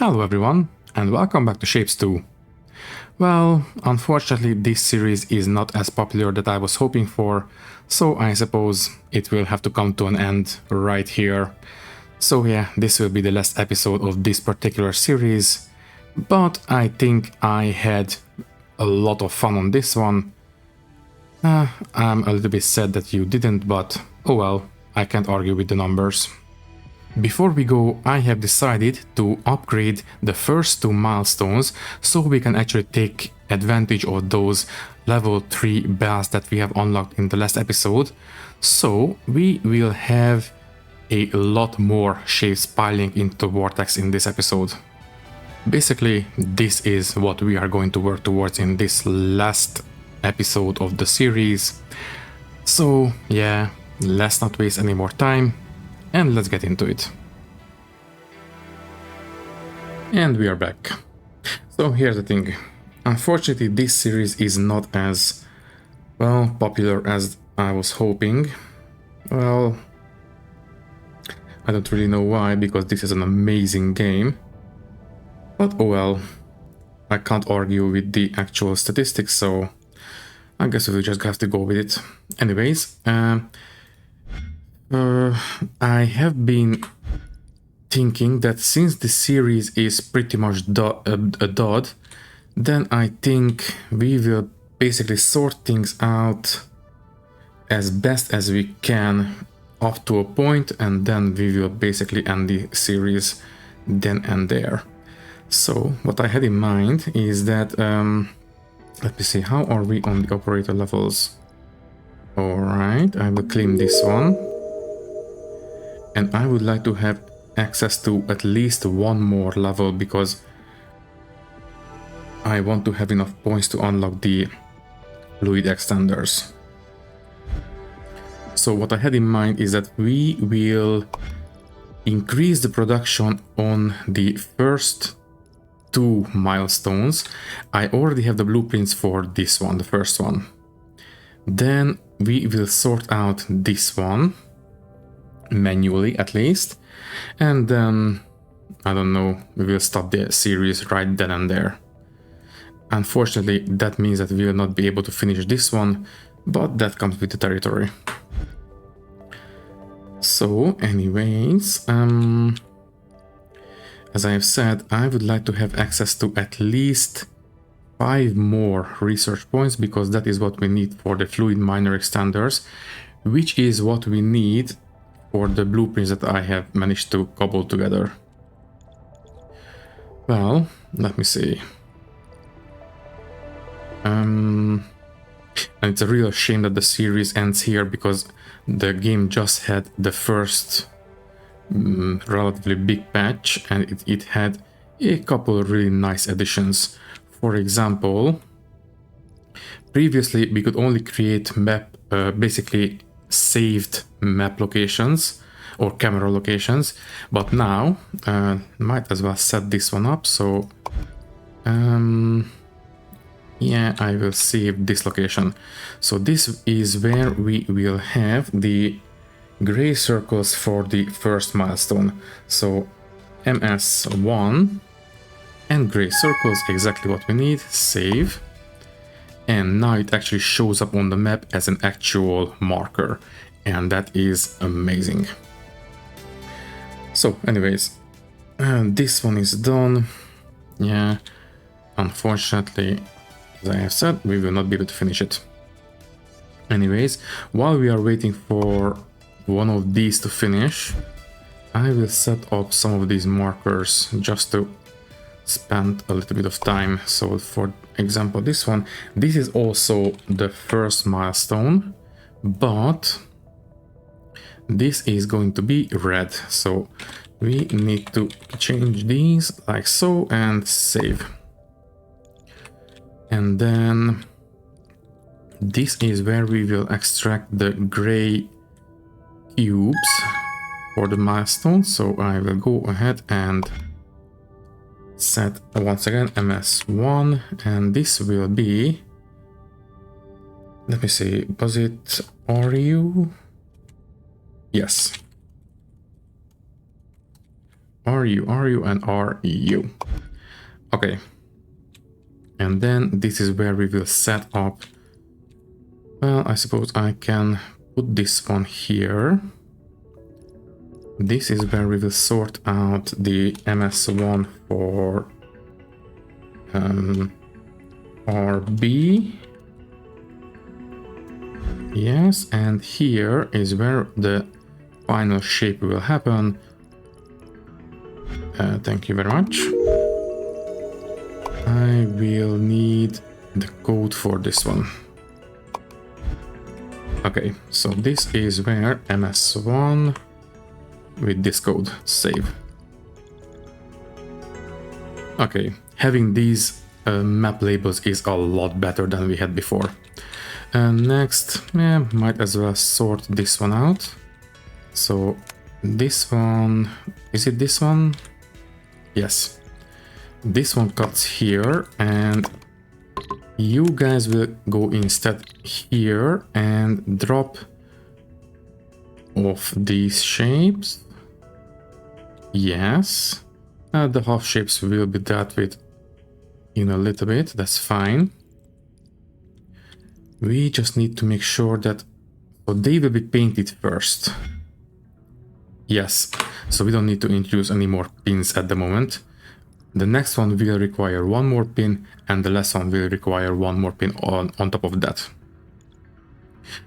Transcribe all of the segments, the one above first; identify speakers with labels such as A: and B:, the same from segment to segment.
A: Hello everyone, and welcome back to Shapez 2. Well, unfortunately this series is not as popular that I was hoping for, so I suppose it will have to come to an end right here. So yeah, this will be the last episode of this particular series, but I think I had a lot of fun on this one. I'm a little bit sad that you didn't, but oh well, I can't argue with the numbers. Before we go, I have decided to upgrade the first two milestones so we can actually take advantage of those level 3 bells that we have unlocked in the last episode. So we will have a lot more shapes piling into the vortex in this episode. Basically, this is what we are going to work towards in this last episode of the series. So yeah, let's not waste any more time. And let's get into it. And we are back. So here's the thing. Unfortunately, this series is not as, well, popular as I was hoping. Well, I don't really know why, because this is an amazing game. But oh well, I can't argue with the actual statistics, so I guess we will just have to go with it. Anyways, I have been thinking that since the series is pretty much a dud, then I think we will basically sort things out as best as we can up to a point, and then we will basically end the series then and there. So what I had in mind is that, let me see, how are we on the operator levels? Alright, I will claim this one. And I would like to have access to at least one more level because I want to have enough points to unlock the fluid extenders. So what I had in mind is that we will increase the production on the first two milestones. I already have the blueprints for this one, the first one. Then we will sort out this one manually at least, and then I don't know, we will stop the series right then and there. Unfortunately, that means that we will not be able to finish this one, but that comes with the territory. So anyways, as I have said, I would like to have access to at least 5 more research points, because that is what we need for the fluid minor extenders, which is what we need for the blueprints that I have managed to cobble together. Well, let me see. And it's a real shame that the series ends here, because the game just had the first relatively big patch, and it had a couple of really nice additions. For example, previously we could only create map, basically saved map locations or camera locations, but now might as well set this one up. So yeah, I will save this location. So this is where we will have the gray circles for the first milestone. So MS1 and gray circles, exactly what we need. Save. And now it actually shows up on the map as an actual marker, and that is amazing. So anyways, this one is done. Yeah, unfortunately, as I have said, we will not be able to finish it. Anyways, while we are waiting for one of these to finish, I will set up some of these markers just to spend a little bit of time. So for example, this one, this is also the first milestone, but this is going to be red. So we need to change these like so and save. And then this is where we will extract the gray cubes for the milestone. So I will go ahead and set once again MS1, and this will be, let me see, was it RU? Yes. RU, and RU. Okay. And then this is where we will set up. Well, I suppose I can put this one here. This is where we will sort out the MS1 for RB. Yes, and here is where the final shape will happen. Thank you very much. I will need the code for this one. Okay, so this is where MS1 with this code, save. Okay, having these map labels is a lot better than we had before. Next, might as well sort this one out. So this one, is it this one? Yes. This one cuts here, and you guys will go instead here and drop off these shapes. Yes. The half shapes will be dealt with in a little bit, that's fine. We just need to make sure that so they will be painted first. Yes, so we don't need to introduce any more pins at the moment. The next one will require one more pin, and the last one will require one more pin on top of that.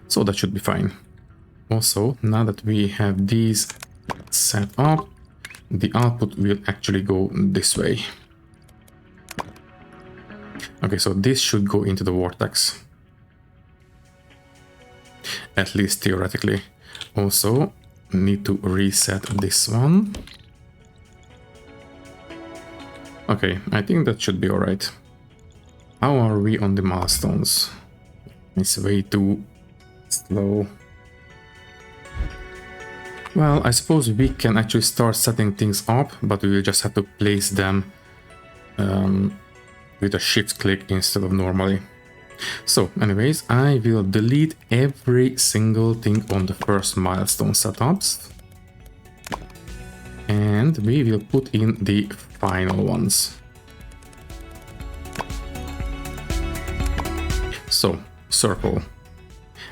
A: So that should be fine. Also, now that we have these set up, the output will actually go this way. Okay, so this should go into the vortex. At least theoretically. Also, need to reset this one. Okay, I think that should be alright. How are we on the milestones? It's way too slow. Well, I suppose we can actually start setting things up, but we will just have to place them with a shift click instead of normally. So anyways, I will delete every single thing on the first milestone setups. And we will put in the final ones. So, circle.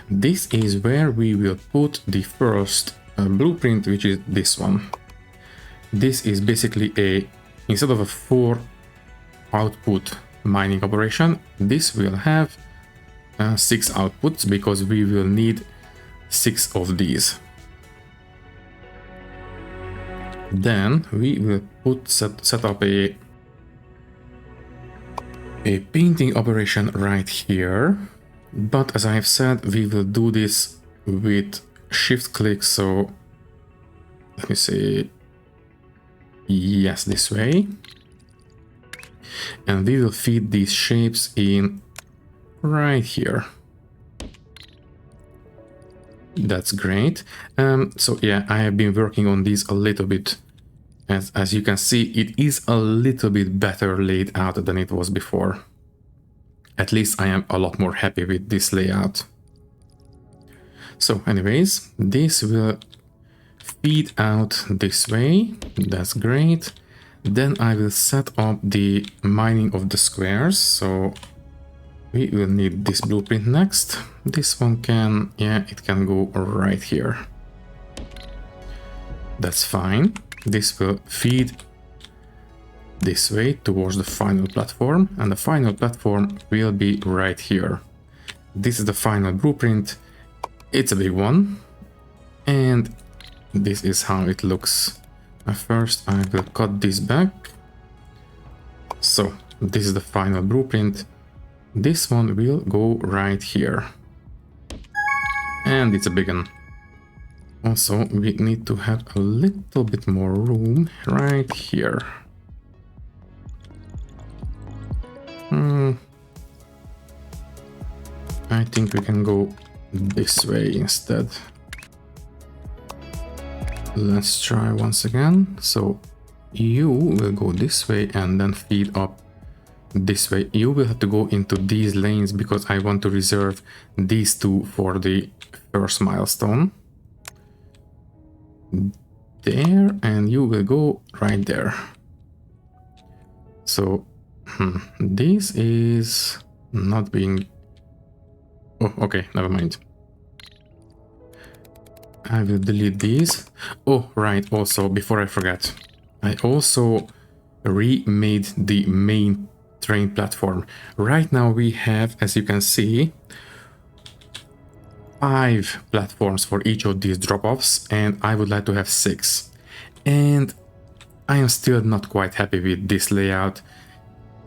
A: This is where we will put the first blueprint, which is this one. This is basically instead of a 4 output mining operation, this will have 6 outputs because we will need 6 of these. Then we will set up a painting operation right here. But as I have said, we will do this with shift click. So let me say, yes, this way. And we will feed these shapes in right here. That's great. So yeah, I have been working on these a little bit. As you can see, it is a little bit better laid out than it was before. At least I am a lot more happy with this layout. So anyways, this will feed out this way. That's great. Then I will set up the mining of the squares. So we will need this blueprint next. This one can, yeah, it can go right here. That's fine. This will feed this way towards the final platform, and the final platform will be right here. This is the final blueprint. It's a big one, and this is how it looks. First, I will cut this back. So this is the final blueprint. This one will go right here. And it's a big one. Also, we need to have a little bit more room right here. I think we can go this way instead. Let's try once again. So you will go this way and then feed up this way. You will have to go into these lanes because I want to reserve these two for the first milestone. there, and you will go right there. So this is not being... Oh, okay, never mind. I will delete these. Oh, right, also, before I forget, I also remade the main train platform. Right now we have, as you can see, 5 platforms for each of these drop-offs, and I would like to have 6. And I am still not quite happy with this layout.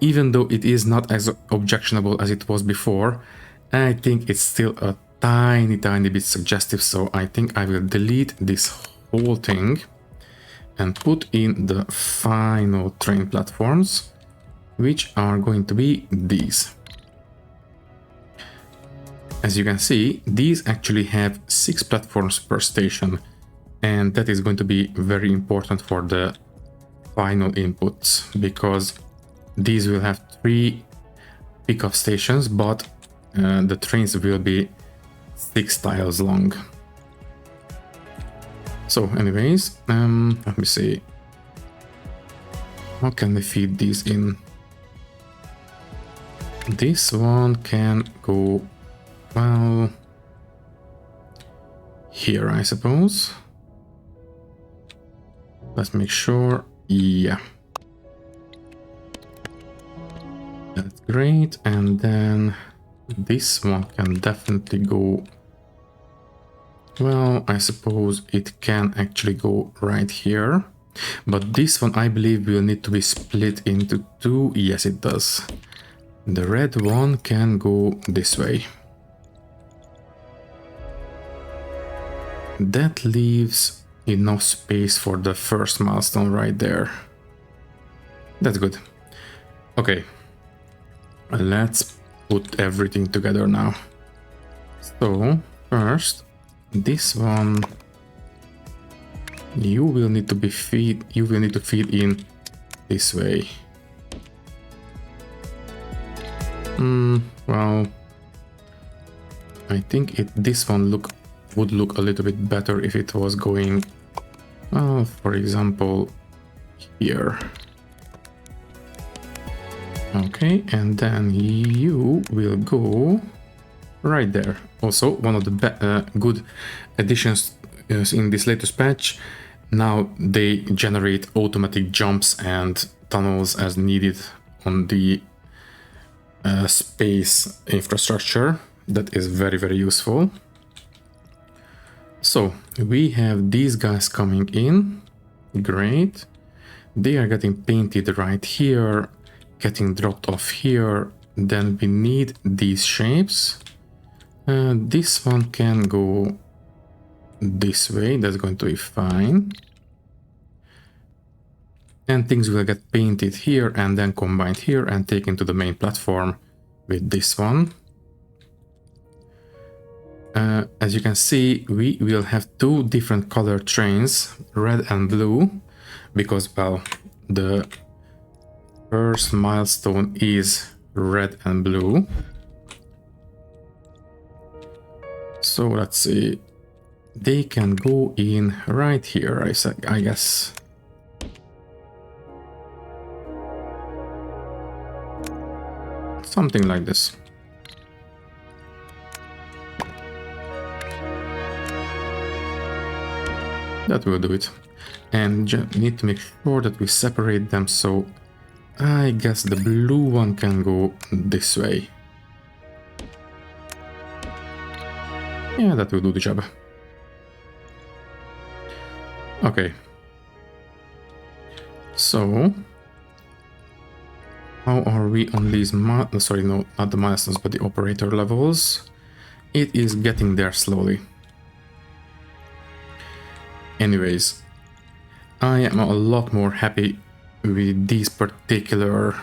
A: Even though it is not as objectionable as it was before, I think it's still a tiny bit suggestive, so I think I will delete this whole thing and put in the final train platforms, which are going to be these. As you can see, these actually have 6 platforms per station, and that is going to be very important for the final inputs, because these will have 3 pickup stations, but the trains will be 6 tiles long. So anyways, let me see. How can we feed these in? This one can go, well, here, I suppose. Let's make sure. Yeah. That's great. And then this one can definitely go... Well, I suppose it can actually go right here. But this one, I believe, will need to be split into 2. Yes, it does. The red one can go this way. That leaves enough space for the first milestone right there. That's good. Okay. Let's put everything together now. So, first, this one, you will need to feed in this way. Well, I think this one would look a little bit better if it was going, well, for example, here. Okay, and then you will go right there. Also, one of the good additions in this latest patch, now they generate automatic jumps and tunnels as needed on the space infrastructure. That is very useful. So we have these guys coming in. Great. They are getting painted right here, getting dropped off here. Then we need these shapes. This one can go this way. That's going to be fine. And things will get painted here and then combined here and taken to the main platform with this one. As you can see, we will have 2 different color trains, red and blue, because, well, the first milestone is red and blue. So let's see, they can go in right here, I guess. Something like this. That will do it. And need to make sure that we separate them, so I guess the blue one can go this way. Yeah, that will do the job. Okay. So, how are we on these sorry, no, not the milestones, but the operator levels? It is getting there slowly. Anyways, I am a lot more happy with these particular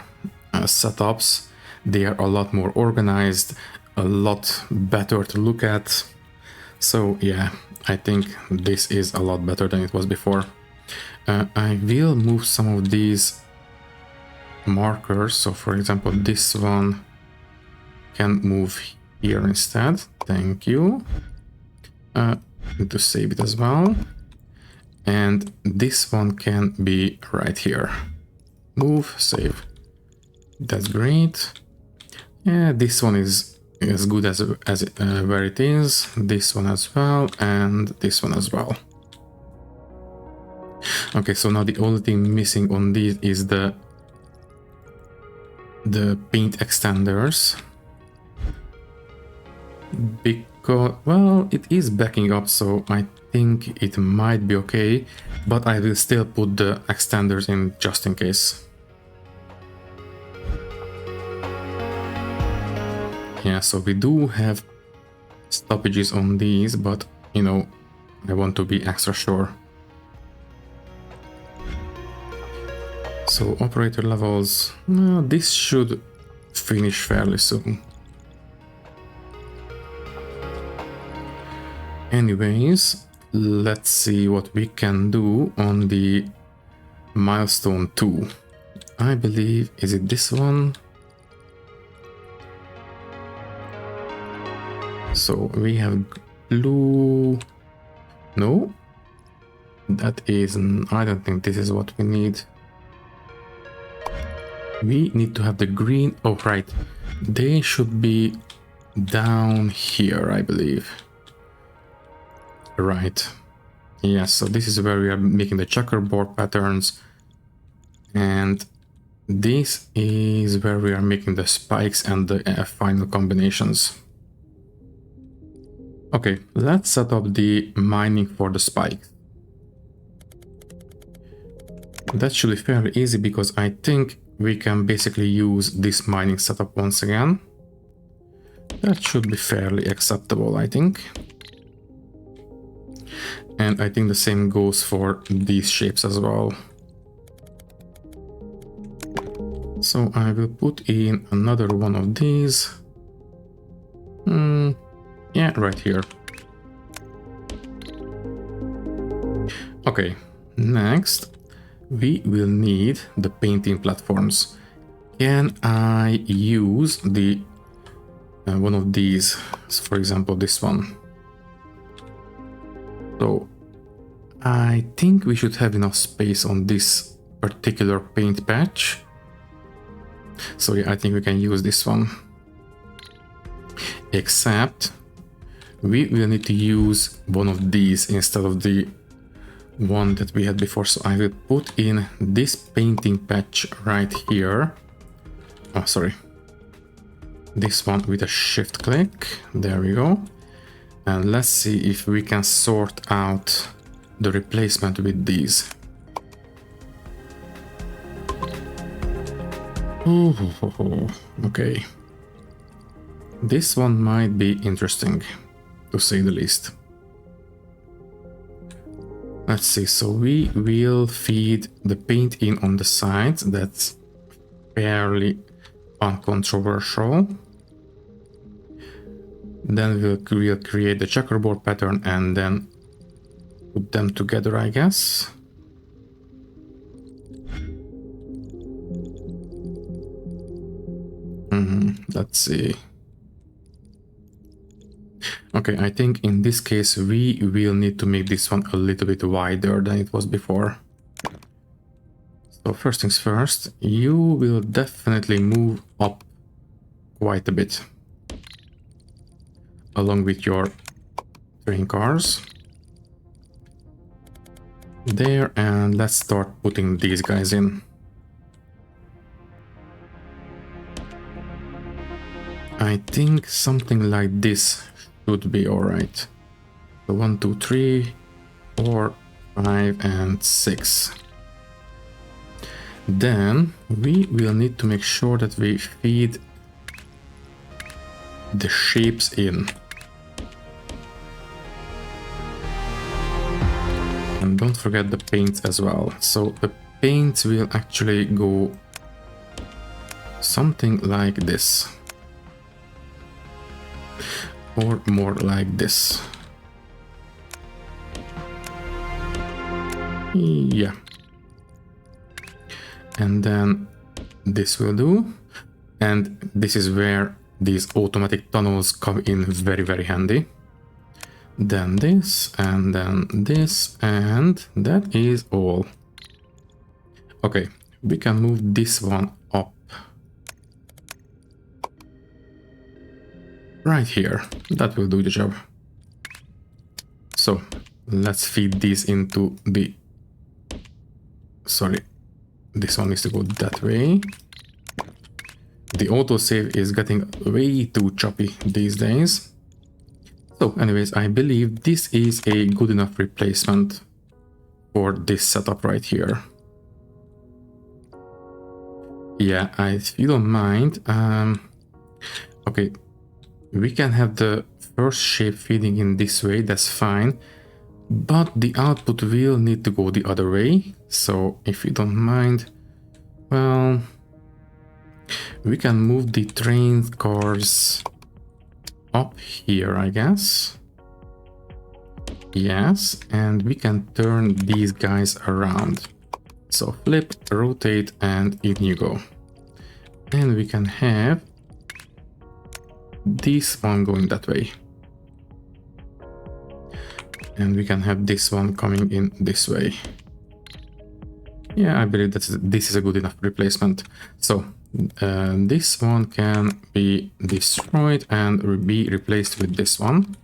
A: setups. They are a lot more organized, a lot better to look at. So yeah, I think this is a lot better than it was before. I will move some of these markers. So for example, this one can move here instead. Thank you. Need to save it as well. And this one can be right here. Move, save. That's great. Yeah, this one is as good as where it is. This one as well, and this one as well. Okay, so now the only thing missing on these is the paint extenders. Because, well, it is backing up, so I think it might be okay, but I will still put the extenders in just in case. Yeah, so we do have stoppages on these, but, you know, I want to be extra sure. So operator levels, this should finish fairly soon. Anyways, let's see what we can do on the milestone 2. I believe, is it this one? So we have blue. No, that is, I don't think this is what we need. We need to have the green. Oh, right. They should be down here, I believe. Right. Yes, so this is where we are making the checkerboard patterns. And this is where we are making the spikes and the final combinations. Okay, let's set up the mining for the spikes. That should be fairly easy because I think we can basically use this mining setup once again. That should be fairly acceptable, I think. And I think the same goes for these shapes as well. So I will put in another one of these. Yeah, right here. Okay, next we will need the painting platforms. Can I use the one of these, for example this one? So I think we should have enough space on this particular paint patch. So yeah, I think we can use this one. Except we will need to use one of these instead of the one that we had before. So I will put in this painting patch right here. Oh, sorry. This one with a shift click. There we go. And let's see if we can sort out the replacement with these. Okay. This one might be interesting, to say the least. Let's see, so we will feed the paint in on the sides. That's fairly uncontroversial. Then we'll create the checkerboard pattern and then put them together, I guess. Let's see. Okay, I think in this case we will need to make this one a little bit wider than it was before. So first things first, you will definitely move up quite a bit along with your train cars. There, and let's start putting these guys in. I think something like this should be alright. So 1, 2, 3, 4, 5, and 6. Then we will need to make sure that we feed the shapes in. And don't forget the paints as well. So the paints will actually go something like this. Or more like this. Yeah. And then this will do. And this is where these automatic tunnels come in very, very handy. then this, and then this, and that is all. Okay, we can move this one up. Right here, that will do the job. So let's feed these into the... Sorry, this one needs to go that way. The autosave is getting way too choppy these days. So anyways, I believe this is a good enough replacement for this setup right here. Yeah, if you don't mind, okay, we can have the first shape feeding in this way, that's fine, but the output will need to go the other way. So if you don't mind, well, we can move the train cars up here, I guess. Yes, and we can turn these guys around. So flip, rotate, and in you go. And we can have this one going that way. And we can have this one coming in this way. Yeah, I believe that this is a good enough replacement. So this one can be destroyed and be replaced with this one.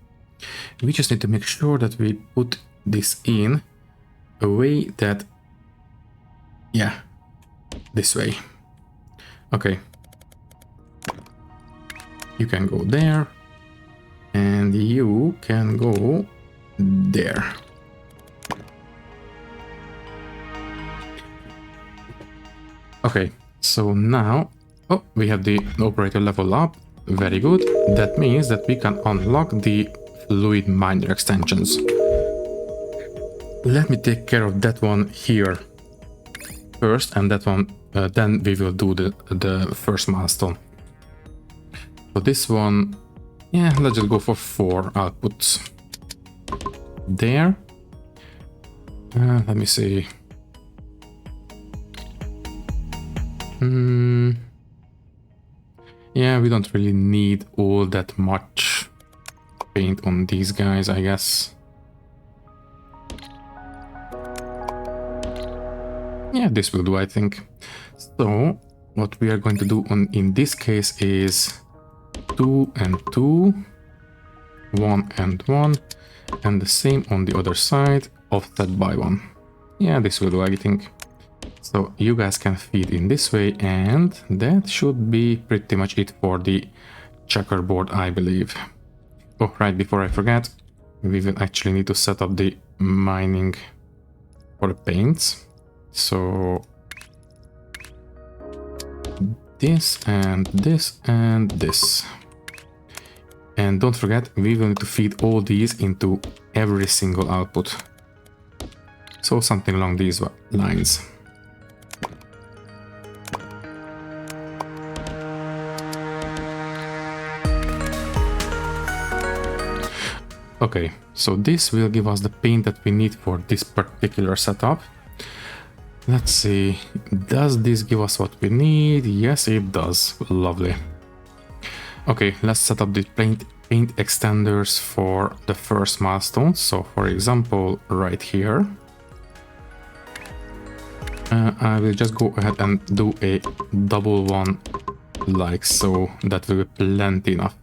A: We just need to make sure that we put this in a way that, yeah, this way. Okay. You can go there, and you can go there. Okay, so now, oh, we have the operator level up. Very good. That means that we can unlock the fluid miner extensions. Let me take care of that one here first, and that one, then we will do the first milestone. So this one, yeah, let's just go for 4 outputs. There. Let me see. Yeah, we don't really need all that much paint on these guys, I guess. Yeah, this will do, I think. So what we are going to do in this case is 2 and 2, 1 and 1, and the same on the other side, offset by 1. Yeah, this will do, I think. So you guys can feed in this way, and that should be pretty much it for the checkerboard, I believe. Oh, right, before I forget, we will actually need to set up the mining for the paints. So this and this and this. And don't forget, we will need to feed all these into every single output. So something along these lines. Okay, so this will give us the paint that we need for this particular setup. Let's see, does this give us what we need? Yes, it does. Lovely. Okay, let's set up the paint extenders for the first milestone. So for example, right here, I will just go ahead and do a double one like so. That will be plenty enough.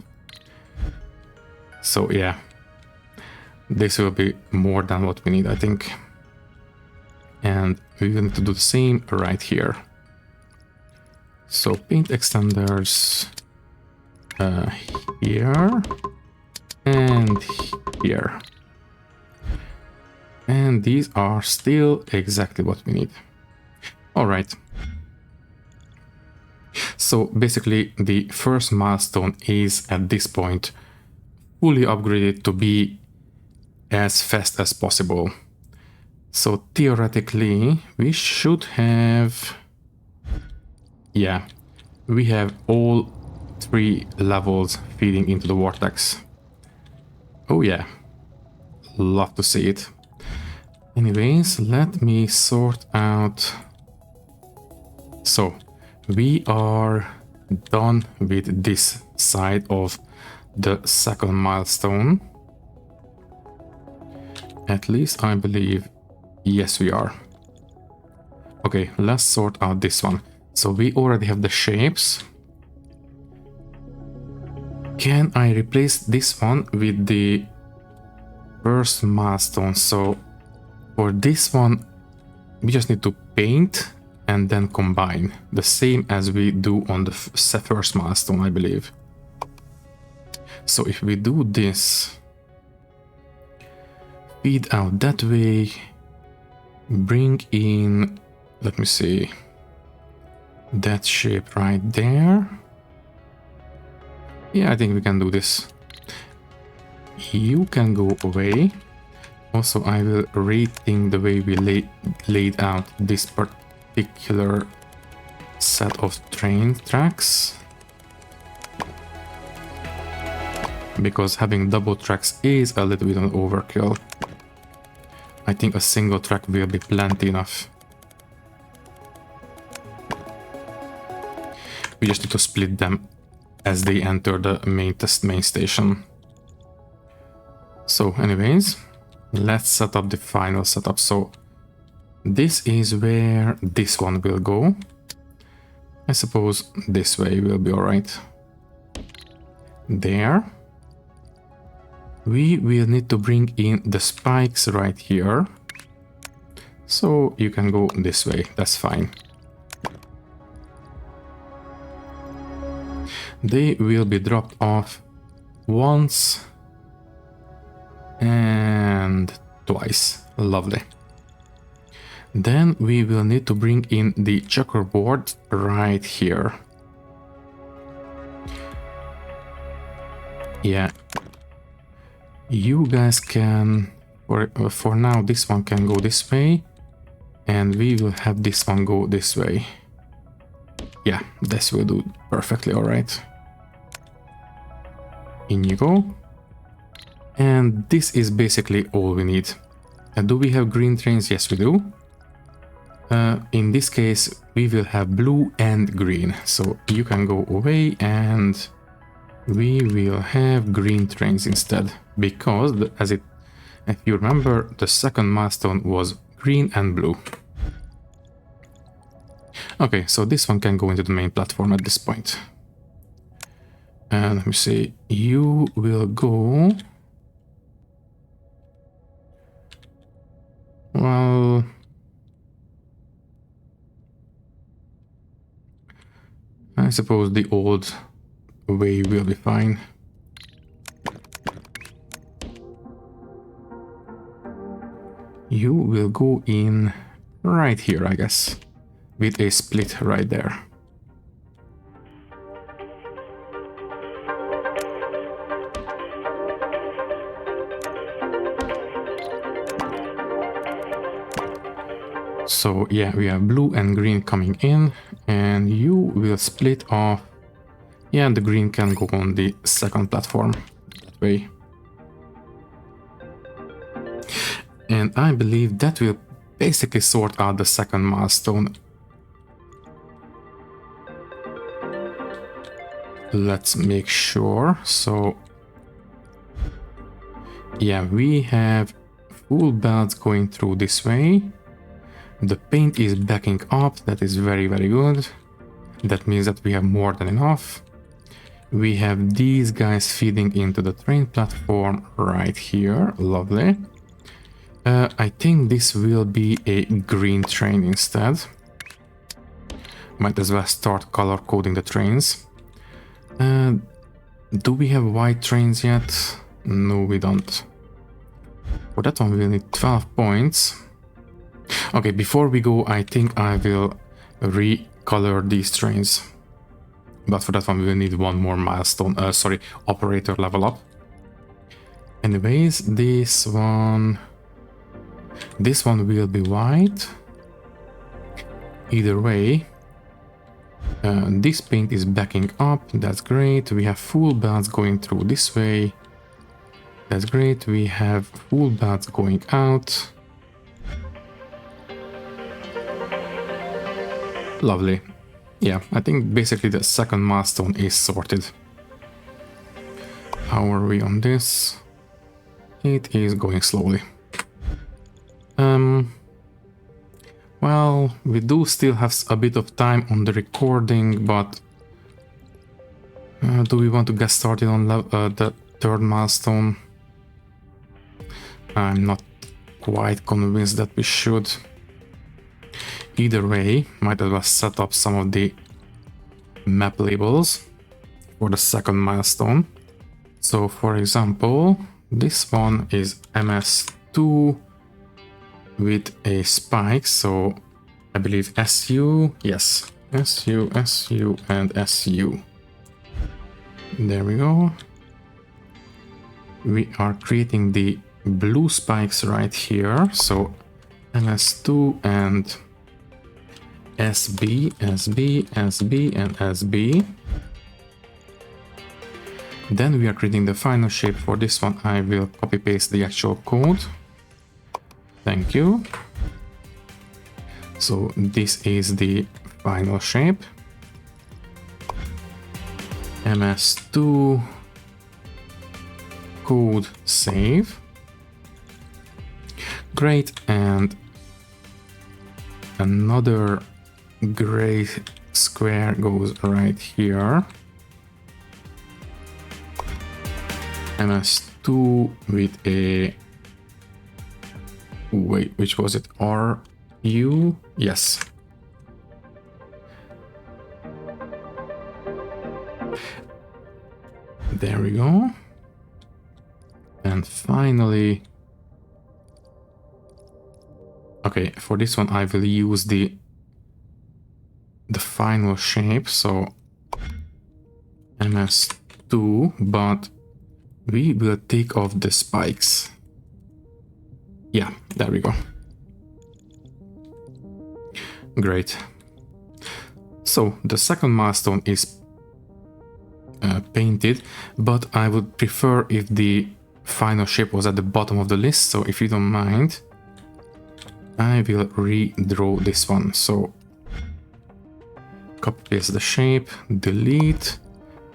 A: So yeah, this will be more than what we need, I think. And we're going to do the same right here. So paint extenders here and here. And these are still exactly what we need. All right. So basically the first milestone is at this point fully upgraded to be as fast as possible. So theoretically, we should have, yeah, we have all 3 levels feeding into the vortex. Oh yeah, love to see it. Anyways, let me sort out. So we are done with this side of the second milestone. At least I believe, yes we are. Okay, let's sort out this one. So we already have the shapes. Can I replace this one with the first milestone? So for this one, we just need to paint and then combine, the same as we do on the first milestone, I believe. So if we do this, feed out that way, bring in, let me see, that shape right there. Yeah, I think we can do this. You can go away. Also, I will rethink the way we laid out this particular set of train tracks. Because having double tracks is a little bit of an overkill. I think a single track will be plenty enough. We just need to split them as they enter the main station. So anyways, let's set up the final setup. So this is where this one will go. I suppose this way will be alright. There. We will need to bring in the spikes right here. So you can go this way, that's fine. They will be dropped off once and twice. Lovely. Then we will need to bring in the checkerboard right here. Yeah. You guys can, for now, this one can go this way, and we will have this one go this way. Yeah, this will do perfectly alright. In you go. And this is basically all we need. Do we have green trains? Yes, we do. In this case, we will have blue and green. So you can go away and we will have green trains instead. Because, if you remember, the second milestone was green and blue. Okay, so this one can go into the main platform at this point. And let me see, you will go... Well... I suppose the old way will be fine. You will go in right here, I guess, with a split right there. So yeah, we have blue and green coming in, and you will split off. Yeah, the green can go on the second platform that way. And I believe that will basically sort out the second milestone. Let's make sure. So yeah, we have full belts going through this way. The paint is backing up. That is very, very good. That means that we have more than enough. We have these guys feeding into the train platform right here. Lovely. I think this will be a green train instead. Might as well start color coding the trains. Do we have white trains yet? No, we don't. For that one we'll need 12 points. Okay, before we go, I think I will recolor these trains. But for that one we will need one more milestone, operator level up. Anyways, this one will be white. Either way, this paint is backing up. That's great. We have full belts going through this way. That's great. We have full belts going out. Lovely. Yeah, I think basically the second milestone is sorted. How are we on this? It is going slowly. Well, we do still have a bit of time on the recording, but do we want to get started on the third milestone? I'm not quite convinced that we should. Either way, might as well set up some of the map labels for the second milestone. So for example, this one is MS2 with a spike, so I believe SU, yes, SU, SU, and SU. There we go. We are creating the blue spikes right here, so MS2 and SB, SB, SB, and SB. Then we are creating the final shape. For this one, I will copy paste the actual code. Thank you. So this is the final shape. MS2 code save. Great, and another gray square goes right here. MS2 with a, wait, which was it? RU? Yes. There we go. And finally, okay, for this one I will use the final shape, so MS2, but we will take off the spikes. Yeah, there we go. Great. So the second milestone is painted, but I would prefer if the final shape was at the bottom of the list. So if you don't mind, I will redraw this one. So copy paste the shape, delete,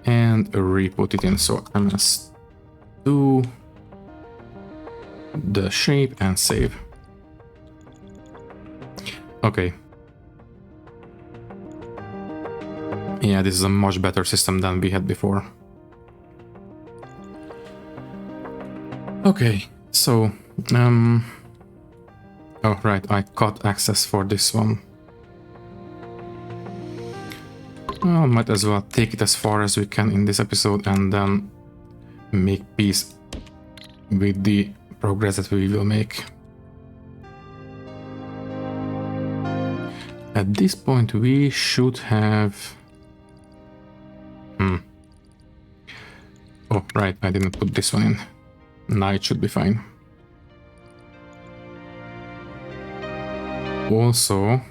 A: and re-put it in. So MS2, the shape, and save. Okay. Yeah, this is a much better system than we had before. Okay, so oh right, I cut access for this one. Well, might as well take it as far as we can in this episode and then make peace with the progress that we will make. At this point we should have... Oh, right, I didn't put this one in. Now it should be fine. Also,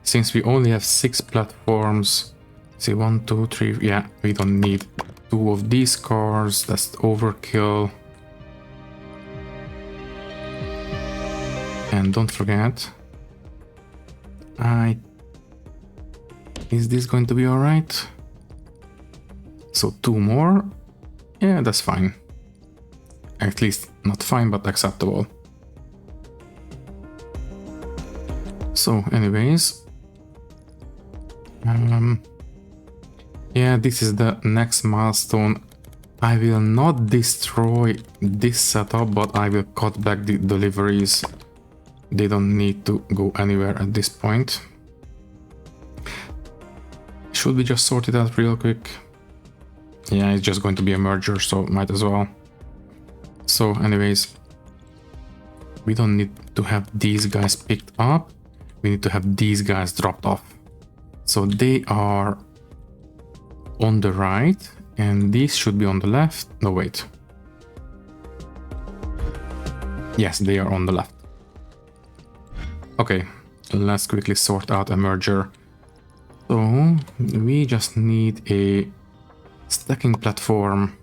A: since we only have 6 platforms, see 1, 2, 3, yeah, we don't need 2 of these cars, that's overkill. And don't forget, is this going to be alright? So 2 more, yeah, that's fine. At least not fine, but acceptable. So anyways, yeah, this is the next milestone. I will not destroy this setup, but I will cut back the deliveries. They don't need to go anywhere at this point. Should we just sort it out real quick? Yeah, it's just going to be a merger, so might as well. So anyways, we don't need to have these guys picked up. We need to have these guys dropped off. So they are on the right and these should be on the left. No, wait. Yes, they are on the left. Okay, let's quickly sort out a merger. So we just need a stacking platform.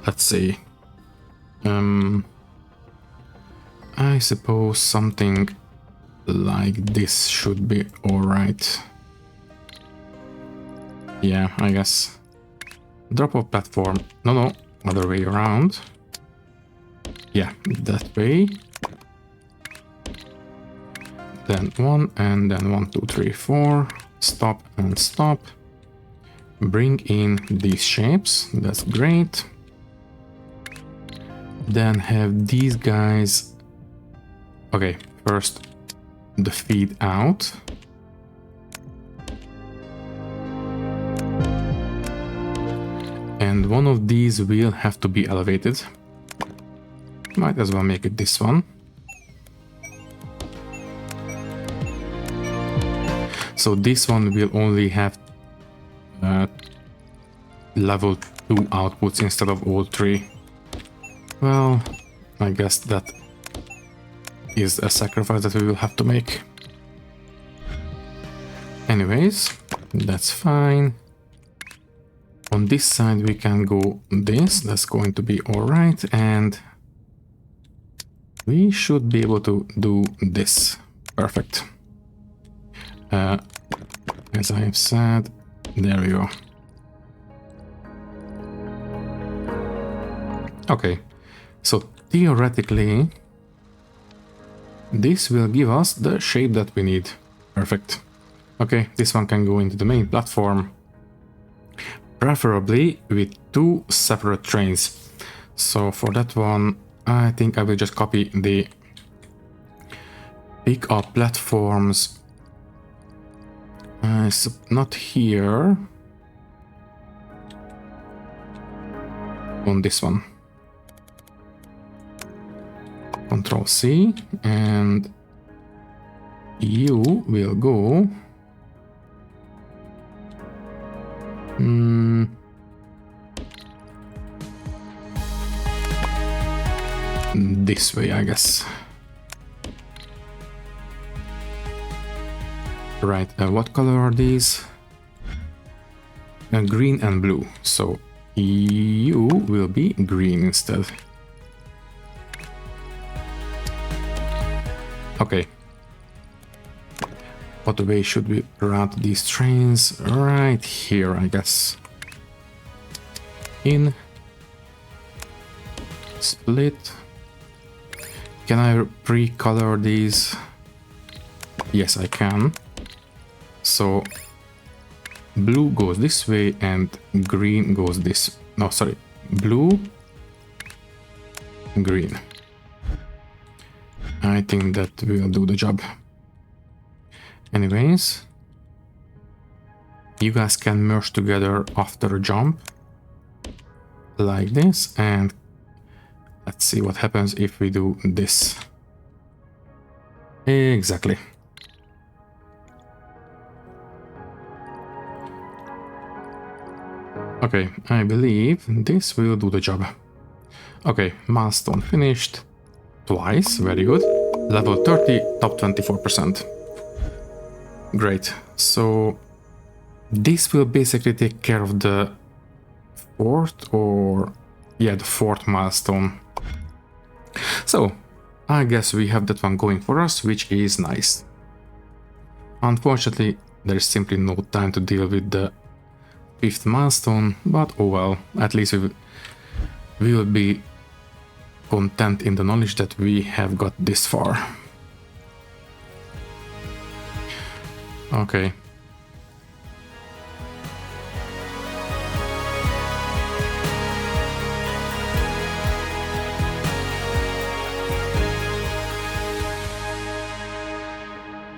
A: Let's see. I suppose something like this should be alright. Yeah, I guess. Drop off platform. No, other way around. Yeah, that way. Then 1 and then 1, 2, 3, 4. Stop and stop. Bring in these shapes. That's great. Then have these guys. Okay, first the feed out. And one of these will have to be elevated. Might as well make it this one. So this one will only have level 2 outputs instead of all 3. Well, I guess that is a sacrifice that we will have to make. Anyways, that's fine. On this side we can go this, that's going to be alright, and we should be able to do this. Perfect. As I have said, there we go. Okay, so theoretically this will give us the shape that we need. Perfect. Okay, this one can go into the main platform, preferably with 2 separate trains. So for that one, I think I will just copy the pick up platforms. Not here. On this one. Control C, and you will go this way, I guess. Right, what color are these? Green and blue, so you will be green instead. Okay. What way should we route these trains? Right here, I guess. In. Split. Can I pre-color these? Yes, I can. So blue goes this way and green goes this. No, sorry. Blue, green. I think that will do the job. Anyways, you guys can merge together after a jump like this, and let's see what happens if we do this. Exactly. Okay, I believe this will do the job. Okay, milestone finished. Twice, very good. Level 30, top 24%. Great. So this will basically take care of the fourth, or yeah, the fourth milestone. So I guess we have that one going for us, which is nice. Unfortunately, there is simply no time to deal with the 5th milestone, but oh well, at least we will be content in the knowledge that we have got this far. Okay.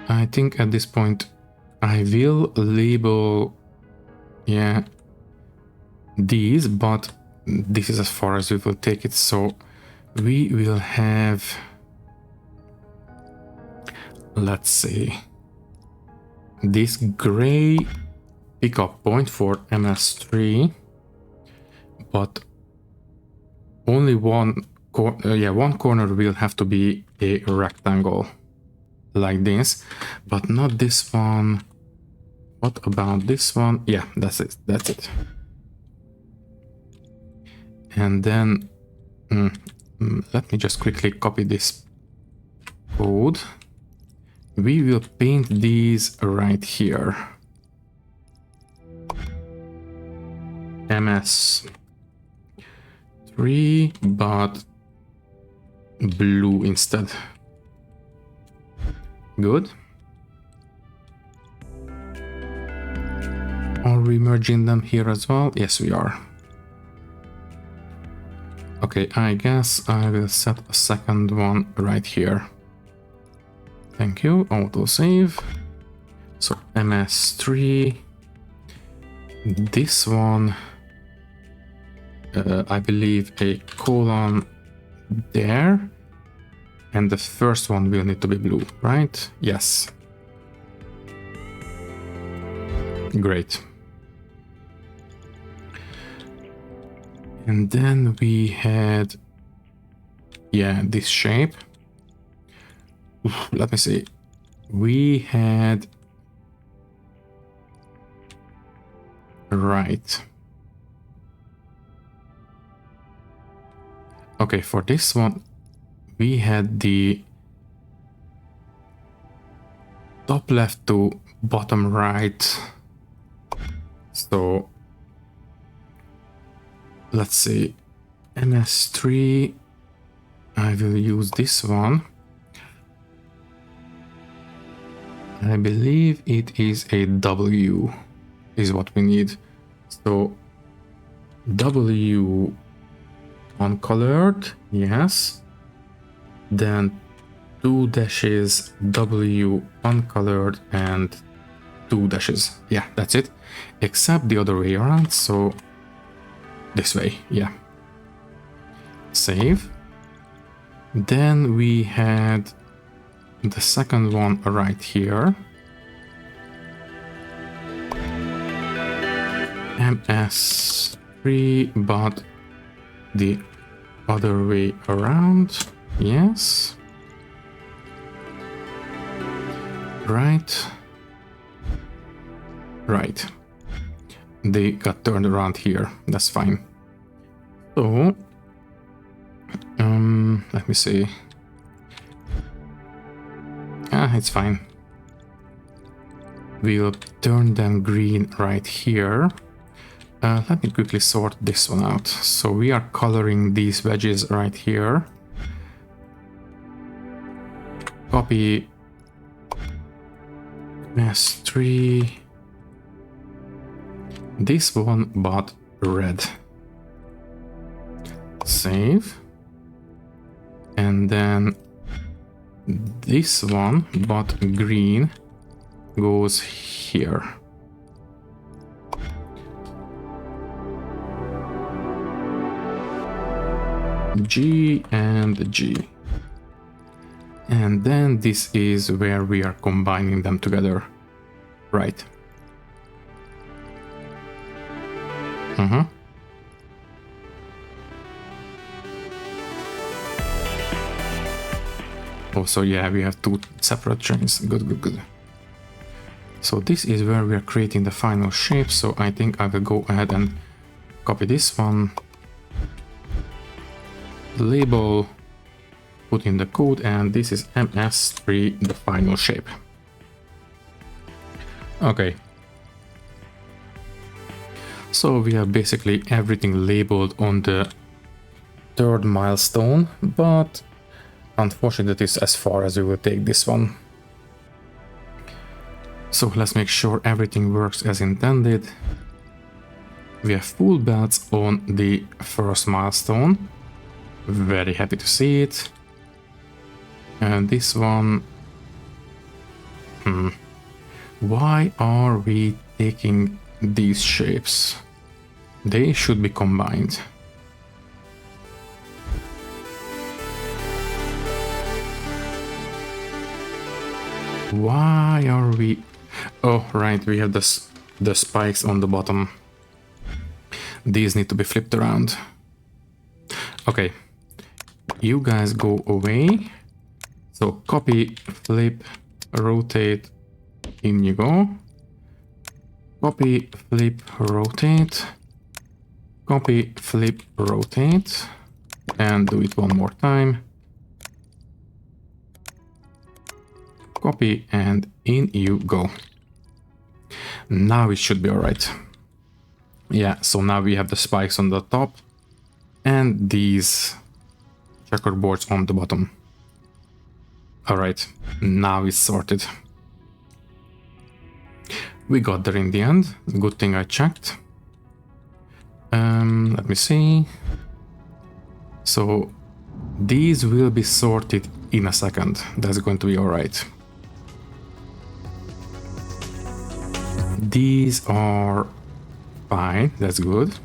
A: I think at this point I will label, yeah, these, but this is as far as we will take it. So we will have, let's see, this gray pickup point for MS3, but only one corner will have to be a rectangle like this, but not this one. What about this one? Yeah, that's it. That's it. And then let me just quickly copy this code. We will paint these right here. MS3, but blue instead. Good. Are we merging them here as well? Yes, we are. Okay, I guess I will set a second one right here. Thank you. Autosave. So MS3. This one, I believe a colon there. And the first one will need to be blue, right? Yes. Great. And then we had, yeah, this shape. Oof, let me see. We had, right. Okay, for this one, we had the top left to bottom right. So let's see, MS3, I will use this one. I believe it is a W is what we need. So W uncolored, yes. Then 2 dashes W uncolored and 2 dashes. Yeah, that's it. Except the other way around, so this way, yeah. Save. Then we had the second one right here. MS3, but the other way around. Yes. Right. Right. They got turned around here. That's fine. So, let me see. It's fine. We'll turn them green right here. Let me quickly sort this one out. So we are coloring these wedges right here. Copy S3. This one, but red. Save. And then this one, but green, goes here. G and G. And then this is where we are combining them together. Right. Oh, so yeah, we have 2 separate trains. Good, good, good. So this is where we are creating the final shape. So I think I will go ahead and copy this one. Label, put in the code, and this is MS3, the final shape. Okay. So we have basically everything labeled on the 3rd milestone, but unfortunately that is as far as we will take this one. So let's make sure everything works as intended. We have full belts on the 1st milestone. Very happy to see it. And this one... Why are we taking these shapes? They should be combined. Why are we... Oh, right, we have the spikes on the bottom. These need to be flipped around. Okay, you guys go away. So copy, flip, rotate, in you go. Copy, flip, rotate. Copy, flip, rotate. And do it one more time. Copy, and in you go. Now it should be alright. Yeah, so now we have the spikes on the top and these checkerboards on the bottom. Alright, now it's sorted. We got there in the end. Good thing I checked. Let me see. So these will be sorted in a second. That's going to be alright. These are fine. That's good.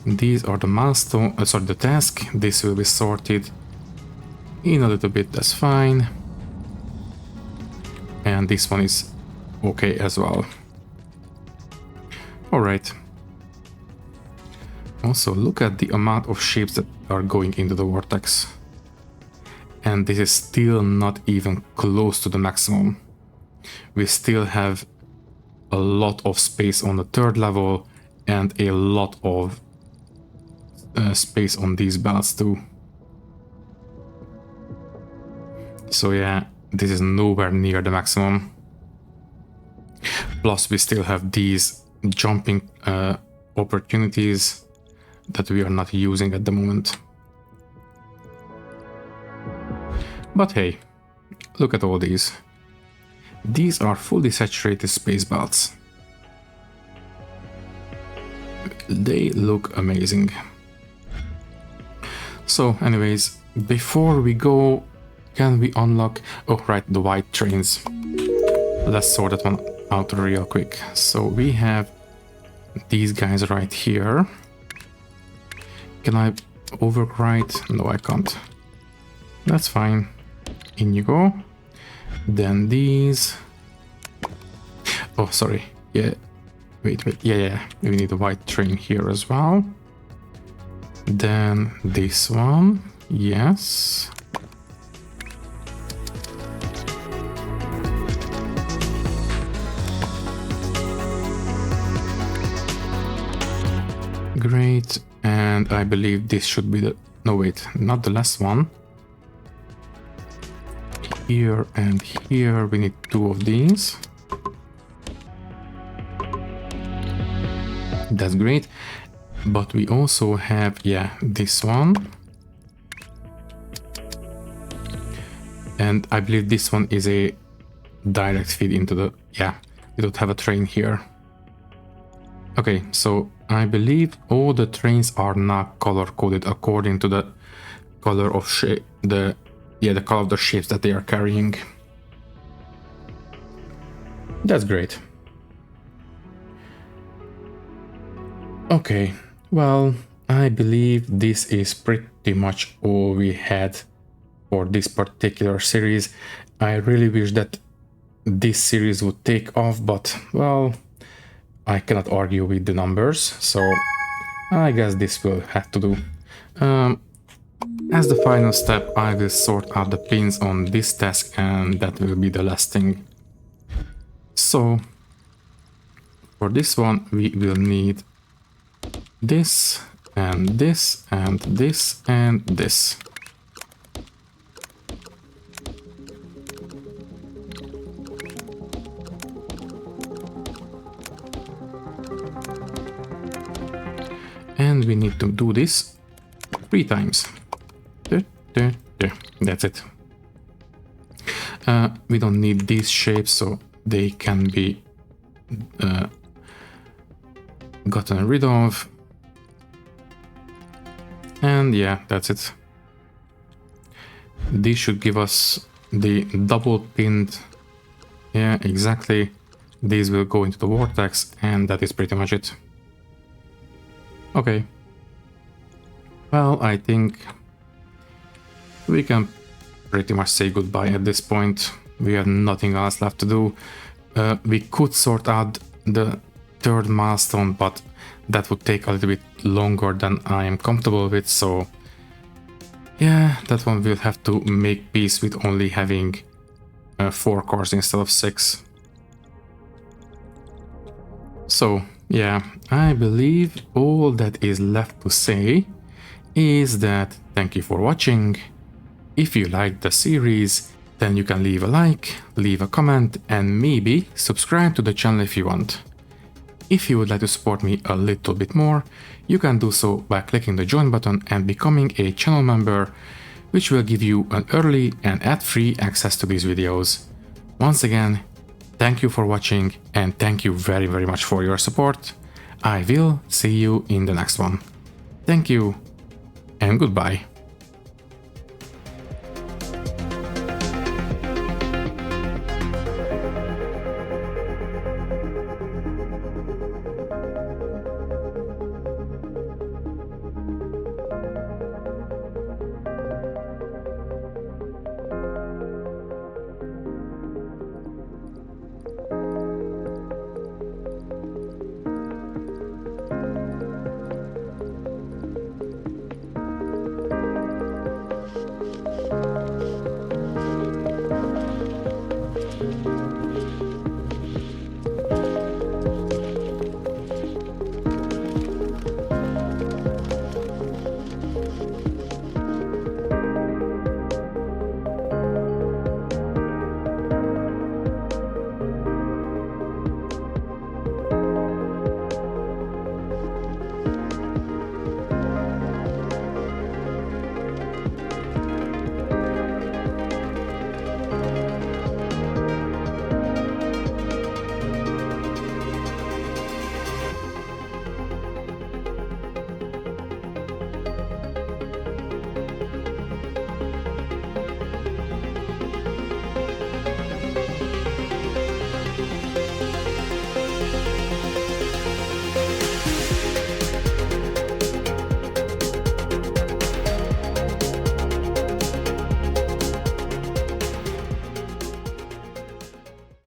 A: These are the milestone, the task. This will be sorted in a little bit. That's fine. And this one is okay as well. All right. Also, look at the amount of shapes that are going into the vortex. And this is still not even close to the maximum. We still have a lot of space on the third level and a lot of space on these belts too. So yeah, this is nowhere near the maximum. Plus we still have these jumping opportunities that we are not using at the moment. But hey, look at all these. These are fully saturated space belts. They look amazing. So anyways, before we go, can we unlock... Oh right, the white trains. Let's sort that one out real quick. So we have these guys right here. Can I overwrite? No, I can't. That's fine. In you go. Then these. Oh, sorry. Yeah. Wait. Yeah. We need a white train here as well. Then this one. Yes. Great. And I believe this should be the... No, wait. Not the last one. Here and here we need two of these. That's great. But we also have, yeah, this one. And I believe this one is a direct feed into the... Yeah, we don't have a train here. Okay, so I believe all the trains are now color-coded according to the color of shape, the color of the shapes that they are carrying. That's great. Okay, well, I believe this is pretty much all we had for this particular series. I really wish that this series would take off, but, well, I cannot argue with the numbers, so I guess this will have to do. As the final step, I will sort out the pins on this task, and that will be the last thing. So, for this one, we will need this, and this, and this, and this. And we need to do this 3 times. That's it. We don't need these shapes, so they can be gotten rid of. And yeah, that's it. This should give us the double pinned. Yeah, exactly. These will go into the vortex, and that is pretty much it. Okay. Well, I think we can pretty much say goodbye at this point. We have nothing else left to do. We could sort out the 3rd milestone, but that would take a little bit longer than I am comfortable with, so yeah, that one will have to make peace with only having 4 cars instead of 6. So yeah, I believe all that is left to say is that thank you for watching. If you liked the series, then you can leave a like, leave a comment, and maybe subscribe to the channel if you want. If you would like to support me a little bit more, you can do so by clicking the join button and becoming a channel member, which will give you an early and ad-free access to these videos. Once again, thank you for watching and thank you very much for your support. I will see you in the next one. Thank you and goodbye.